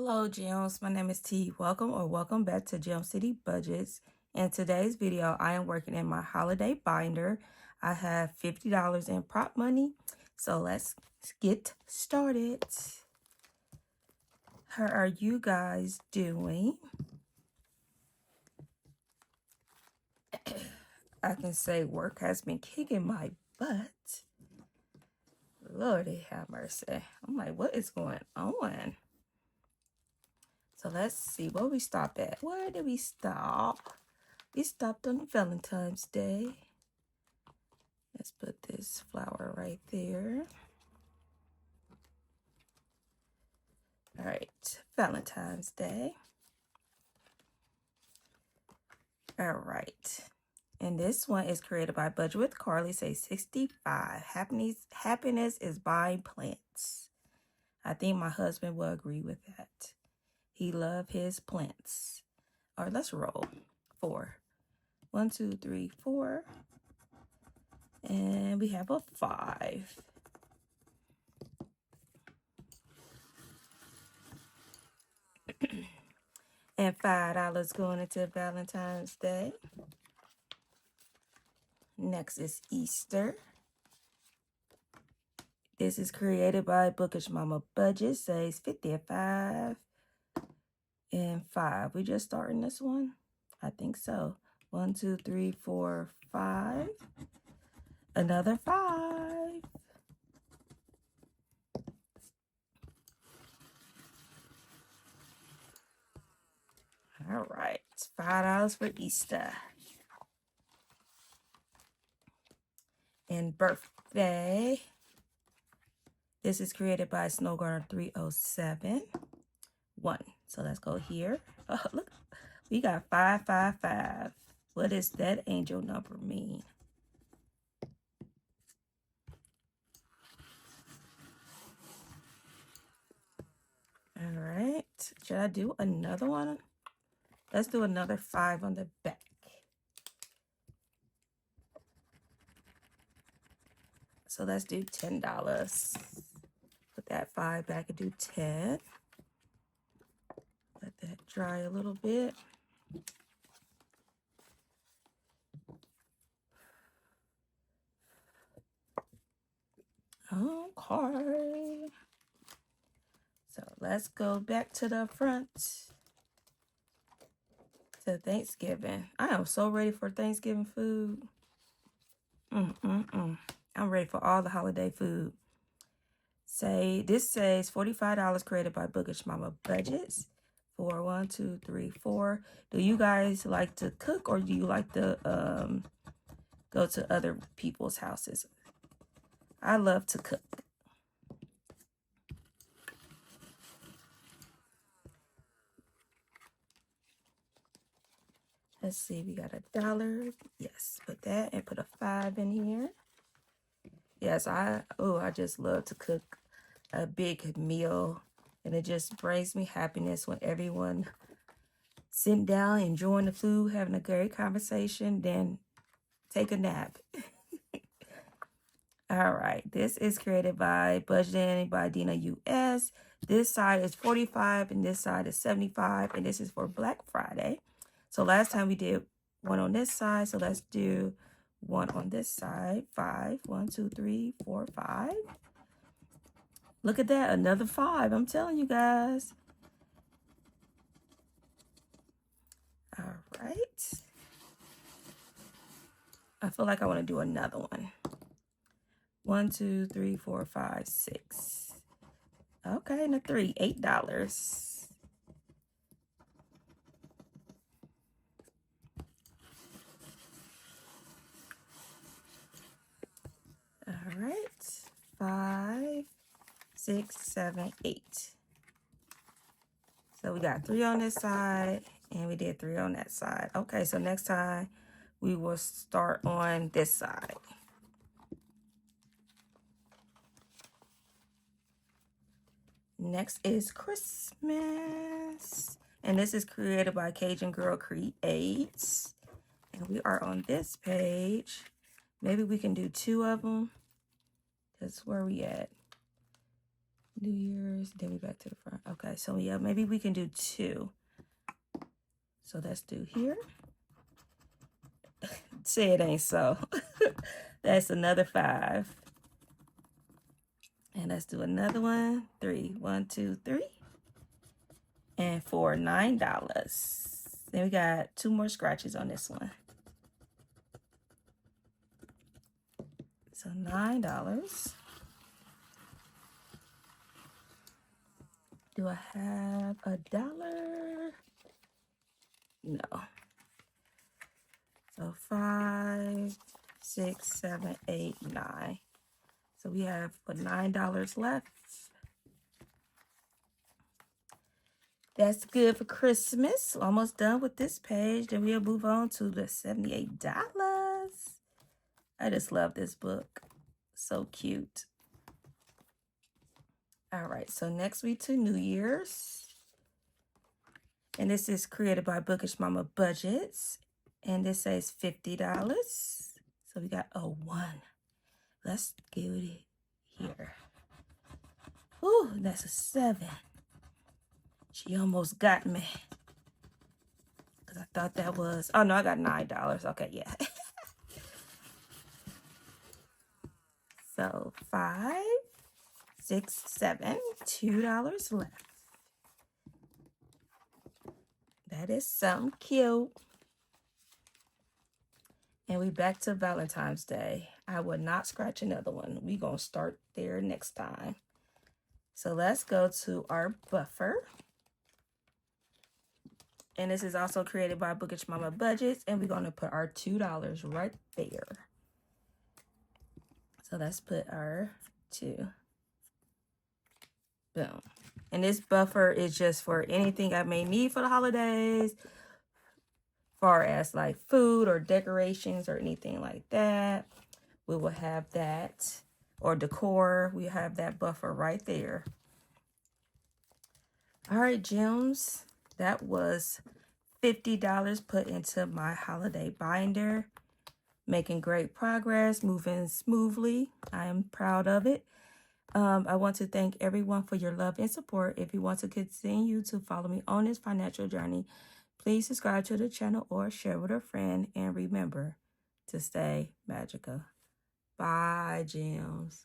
Hello Gems, my name is T. Welcome back to Gem City Budgets. In today's video, I am working in my holiday binder. I have $50 in prop money, so let's get started. How are you guys doing? I can say work has been kicking my butt. Lordy have mercy. I'm like, what is going on? So let's see where we stopped at. Where did we stop? We stopped on Valentine's Day. Let's put this flower right there. All right, Valentine's Day. All right. And this one is created by Budget with Carly, say 65. Happiness is buying plants. I think my husband will agree with that. He loves his plants. All right, let's roll. 4. 1, 2, 3, 4. And we have a 5. And $5 going into Valentine's Day. Next is Easter. This is created by Bookish Mama Budget. Says 55 and 5. We just starting this one? I think so. 1, 2, 3, 4, 5. Another 5. All right, $5 for Easter. And birthday. This is created by Snow Garden 307. 1. So let's go here. Oh, look, we got 555. What does that angel number mean? All right. Should I do another one? Let's do another 5 on the back. So let's do $10. Put that 5 back and do 10. Let that dry a little bit. Okay. So let's go back to the front. To Thanksgiving. I am so ready for Thanksgiving food. I'm ready for all the holiday food. This says $45 created by Bookish Mama Budgets. 4, 1, 2, 3, 4. Do you guys like to cook or do you like to go to other people's houses? I love to cook. Let's see, we got $1. Yes, put that and put a 5 in here. Yes, I just love to cook a big meal, and it just brings me happiness when everyone sitting down, enjoying the food, having a great conversation, then take a nap. All right, this is created by Budgeting by Dina US. This side is 45 and this side is 75, and this is for Black Friday. So last time we did one on this side, so let's do one on this side. 5, 1, 2, 3, 4, 5. Look at that, another 5. I'm telling you guys. All right. I feel like I want to do another one. 1, 2, 3, 4, 5, 6. Okay, and a 3, $8. All right, 5, 6, 7, 8. So we got 3 on this side and we did 3 on that side. Okay, so next time we will start on this side. Next is Christmas. And this is created by Cajangirlcreates. And we are on this page. Maybe we can do 2 of them. That's where we at. New Year's, then we back to the front. Okay, so yeah, maybe we can do 2. So let's do here. Say it ain't so. That's another 5. And let's do another one. 3. 1, 2, 3. And 4, $9. Then we got 2 more scratches on this one. So $9. Do I have $1? No. So 5, 6, 7, 8, 9. So we have $9 left. That's good for Christmas. Almost done with this page. Then we'll move on to the $78. I just love this book. So cute. All right, so next week to New Year's. And this is created by Bookish Mama Budgets. And this says $50. So we got a 1. Let's give it here. Ooh, that's a 7. She almost got me. Because I thought that was... Oh, no, I got $9. Okay, yeah. So 5, 6, 7, $2 left. That is something cute. And we back to Valentine's Day. I would not scratch another one. We gonna start there next time. So let's go to our buffer. And this is also created by Bookish Mama Budgets. And we're gonna put our $2 right there. So let's put our 2. Boom. And this buffer is just for anything I may need for the holidays, far as like food or decorations or anything like that. We will have that, or decor. We have that buffer right there. All right, gems. That was $50 put into my holiday binder. Making great progress, moving smoothly. I am proud of it. I want to thank everyone for your love and support. If you want to continue to follow me on this financial journey, please subscribe to the channel or share with a friend. And remember to stay magical. Bye, gems.